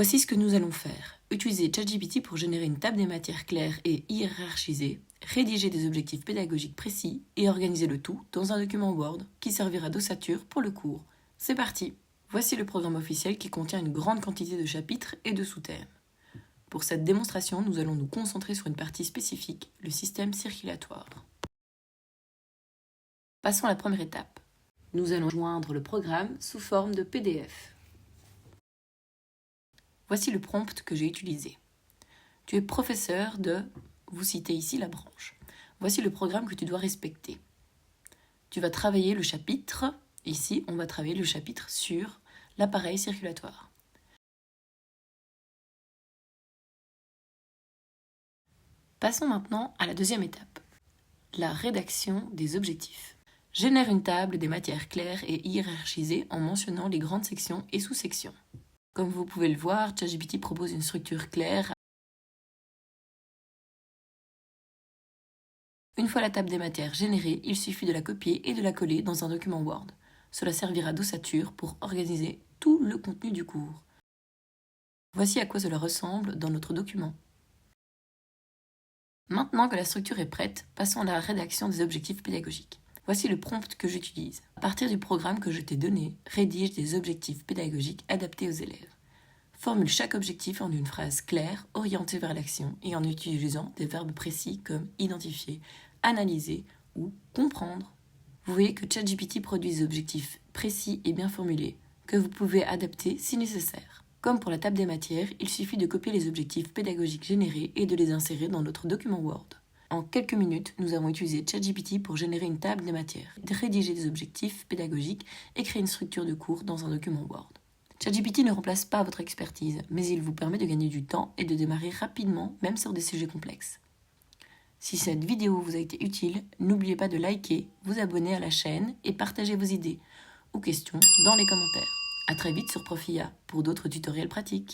Voici ce que nous allons faire. Utiliser ChatGPT pour générer une table des matières claires et hiérarchisée, rédiger des objectifs pédagogiques précis et organiser le tout dans un document Word qui servira d'ossature pour le cours. C'est parti! Voici le programme officiel qui contient une grande quantité de chapitres et de sous-thèmes. Pour cette démonstration, nous allons nous concentrer sur une partie spécifique, le système circulatoire. Passons à la première étape. Nous allons joindre le programme sous forme de PDF. Voici le prompt que j'ai utilisé. Tu es professeur de... Vous citez ici la branche. Voici le programme que tu dois respecter. Tu vas travailler le chapitre. Ici, on va travailler le chapitre sur l'appareil circulatoire. Passons maintenant à la deuxième étape. La rédaction des objectifs. Génère une table des matières claires et hiérarchisées en mentionnant les grandes sections et sous-sections. Comme vous pouvez le voir, ChatGPT propose une structure claire. Une fois la table des matières générée, il suffit de la copier et de la coller dans un document Word. Cela servira d'ossature pour organiser tout le contenu du cours. Voici à quoi cela ressemble dans notre document. Maintenant que la structure est prête, passons à la rédaction des objectifs pédagogiques. Voici le prompt que j'utilise. À partir du programme que je t'ai donné, rédige des objectifs pédagogiques adaptés aux élèves. Formule chaque objectif en une phrase claire, orientée vers l'action et en utilisant des verbes précis comme identifier, analyser ou comprendre. Vous voyez que ChatGPT produit des objectifs précis et bien formulés, que vous pouvez adapter si nécessaire. Comme pour la table des matières, il suffit de copier les objectifs pédagogiques générés et de les insérer dans notre document Word. En quelques minutes, nous avons utilisé ChatGPT pour générer une table des matières, rédiger des objectifs pédagogiques et créer une structure de cours dans un document Word. ChatGPT ne remplace pas votre expertise, mais il vous permet de gagner du temps et de démarrer rapidement, même sur des sujets complexes. Si cette vidéo vous a été utile, n'oubliez pas de liker, vous abonner à la chaîne et partager vos idées ou questions dans les commentaires. À très vite sur Profia pour d'autres tutoriels pratiques.